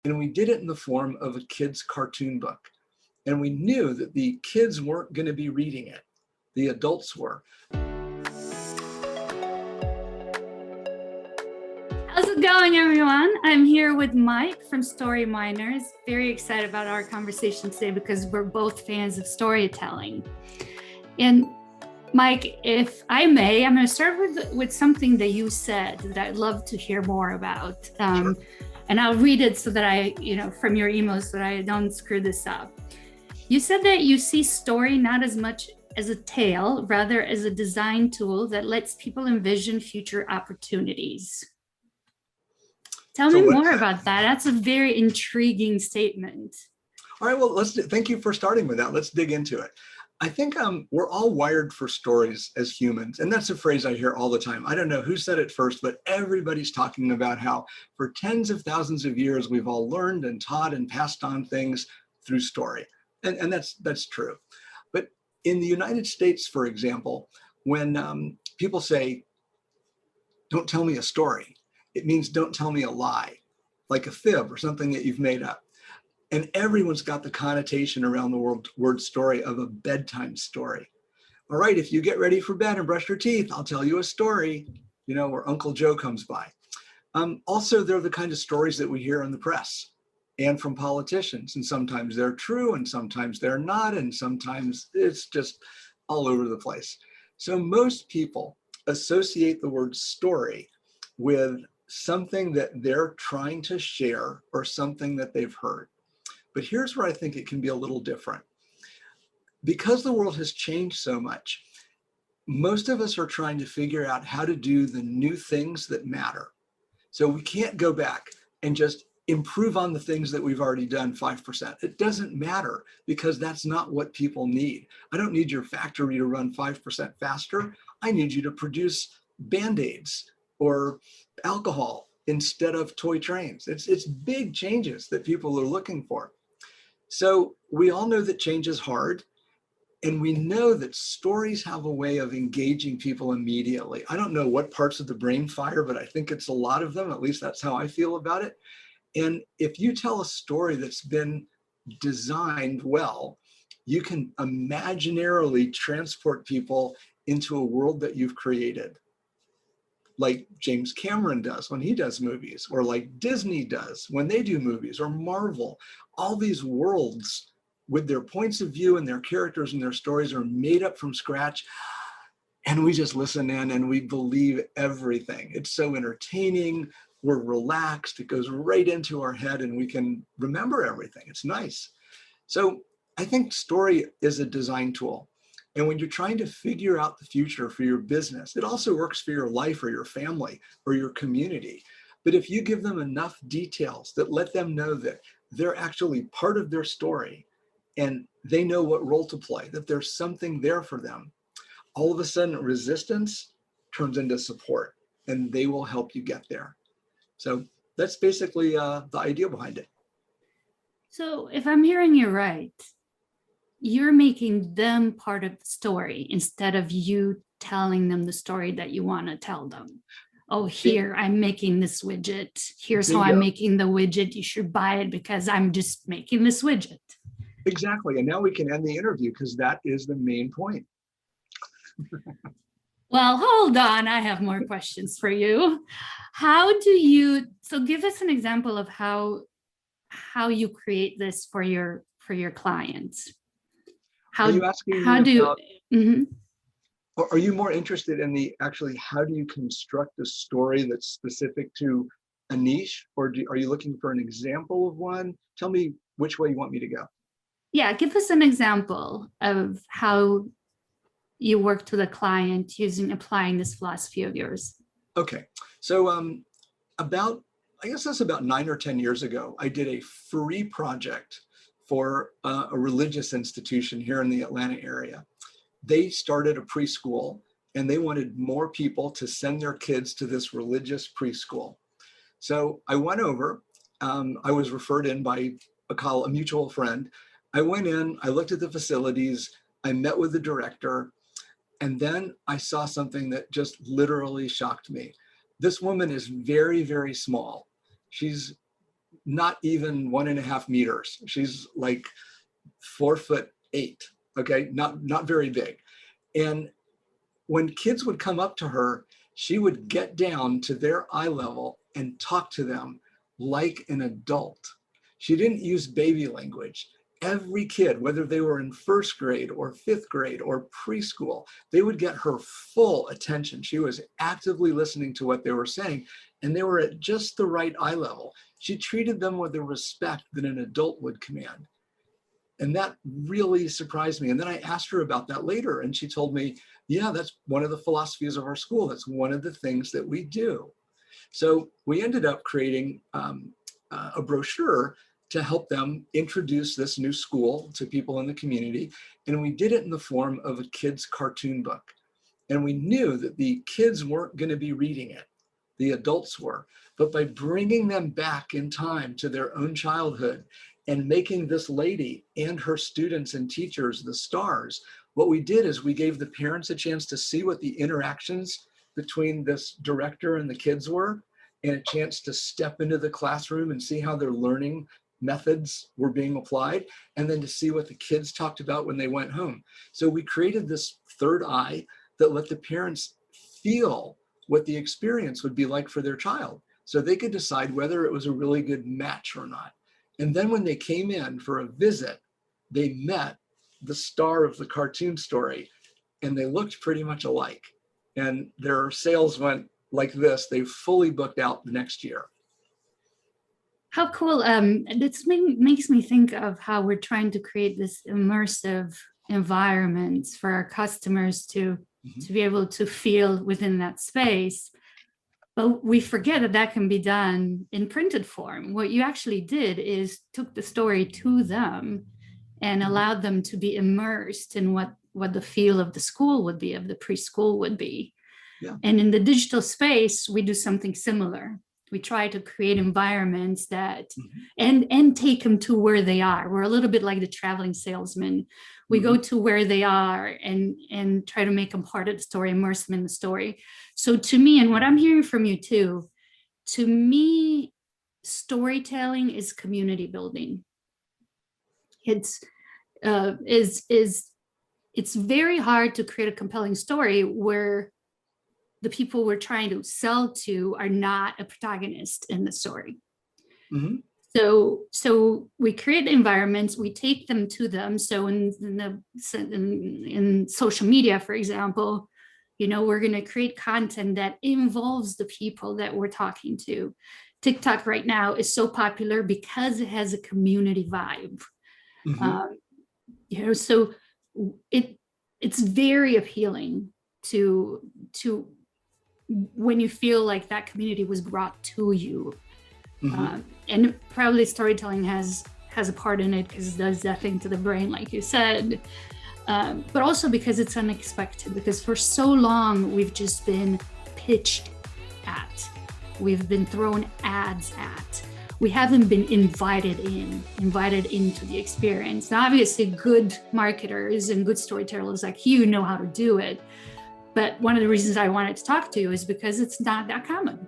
And we did it in the form of a kid's cartoon book. And we knew that the kids weren't going to be reading it. The adults were. How's it going, everyone? I'm here with Mike from Story Miners. Very excited about our conversation today because we're both fans of storytelling. And Mike, if I may, I'm going to start with something that you said that I'd love to hear more about. Sure. And I'll read it so that I, from your emails, so that I don't screw this up. You said that you see story not as much as a tale, rather as a design tool that lets people envision future opportunities. Tell me more about that. That's a very intriguing statement. All right, well, thank you for starting with that. Let's dig into it. I think we're all wired for stories as humans, and that's a phrase I hear all the time. I don't know who said it first, but everybody's talking about how for tens of thousands of years, we've all learned and taught and passed on things through story. And that's true. But in the United States, for example, when people say, don't tell me a story, it means don't tell me a lie, like a fib or something that you've made up. And everyone's got the connotation around the word story of a bedtime story. All right, if you get ready for bed and brush your teeth, I'll tell you a story, where Uncle Joe comes by. Also, they're the kind of stories that we hear in the press and from politicians. And sometimes they're true and sometimes they're not. And sometimes it's just all over the place. So most people associate the word story with something that they're trying to share or something that they've heard. But here's where I think it can be a little different. Because the world has changed so much, most of us are trying to figure out how to do the new things that matter. So we can't go back and just improve on the things that we've already done 5%. It doesn't matter because that's not what people need. I don't need your factory to run 5% faster. I need you to produce Band-Aids or alcohol instead of toy trains. It's big changes that people are looking for. So we all know that change is hard, and we know that stories have a way of engaging people immediately. I don't know what parts of the brain fire, but I think it's a lot of them. At least that's how I feel about it. And if you tell a story that's been designed well, you can imaginarily transport people into a world that you've created, like James Cameron does when he does movies, or like Disney does when they do movies, or Marvel. All these worlds with their points of view and their characters and their stories are made up from scratch. And we just listen in and we believe everything. It's so entertaining. We're relaxed. It goes right into our head and we can remember everything. It's nice. So I think story is a design tool. And when you're trying to figure out the future for your business, it also works for your life or your family or your community. But if you give them enough details that let them know that they're actually part of their story and they know what role to play, that there's something there for them, all of a sudden resistance turns into support and they will help you get there. So that's basically the idea behind it. So if I'm hearing you right, you're making them part of the story instead of you telling them the story that you want to tell them. Oh, here, I'm making this widget. Here's how I'm making the widget. You should buy it because I'm just making this widget. Exactly. And now we can end the interview because that is the main point. Well, hold on. I have more questions for you. So give us an example of how you create this for your clients. Are you asking or are you more interested in how do you construct a story that's specific to a niche, or are you looking for an example of one? Tell me which way you want me to go. Yeah, give us an example of how you worked with a client applying this philosophy of yours. Okay, so I guess that's about 9 or 10 years ago, I did a free project for a religious institution here in the Atlanta area. They started a preschool and they wanted more people to send their kids to this religious preschool. So I went over, I was referred in by a mutual friend. I went in, I looked at the facilities, I met with the director, and then I saw something that just literally shocked me. This woman is very, very small. She's not even 1.5 meters. She's like 4'8", okay, not very big. And when kids would come up to her, she would get down to their eye level and talk to them like an adult. She didn't use baby language. Every kid, whether they were in 1st grade or 5th grade or preschool, they would get her full attention. She was actively listening to what they were saying, and they were at just the right eye level. She treated them with the respect that an adult would command. And that really surprised me. And then I asked her about that later, and she told me, yeah, that's one of the philosophies of our school. That's one of the things that we do. So we ended up creating a brochure to help them introduce this new school to people in the community. And we did it in the form of a kid's cartoon book. And we knew that the kids weren't going to be reading it. The adults were. But by bringing them back in time to their own childhood and making this lady and her students and teachers the stars, what we did is we gave the parents a chance to see what the interactions between this director and the kids were, and a chance to step into the classroom and see how their learning methods were being applied, and then to see what the kids talked about when they went home. So we created this third eye that let the parents feel what the experience would be like for their child, so they could decide whether it was a really good match or not. And then when they came in for a visit, they met the star of the cartoon story, and they looked pretty much alike. And their sales went like this. They fully booked out the next year. How cool. This makes me think of how we're trying to create this immersive environment for our customers to be able to feel within that space. But we forget that that can be done in printed form. What you actually did is took the story to them and allowed them to be immersed in what the feel of the school would be, of the preschool would be. Yeah. And in the digital space, we do something similar. We try to create environments that, and take them to where they are. We're a little bit like the traveling salesman. We go to where they are and try to make them part of the story, immerse them in the story. So to me, and what I'm hearing from you too, to me, storytelling is community building. It's very hard to create a compelling story where the people we're trying to sell to are not a protagonist in the story. So we create environments, we take them to them. So in social media, for example, we're going to create content that involves the people that we're talking to. TikTok right now is so popular because it has a community vibe. So it's very appealing to when you feel like that community was brought to you. And probably storytelling has a part in it because it does that thing to the brain, like you said, but also because it's unexpected, because for so long we've just been pitched at, we've been thrown ads at, we haven't been invited into the experience. Now, obviously good marketers and good storytellers like you know how to do it. But one of the reasons I wanted to talk to you is because it's not that common.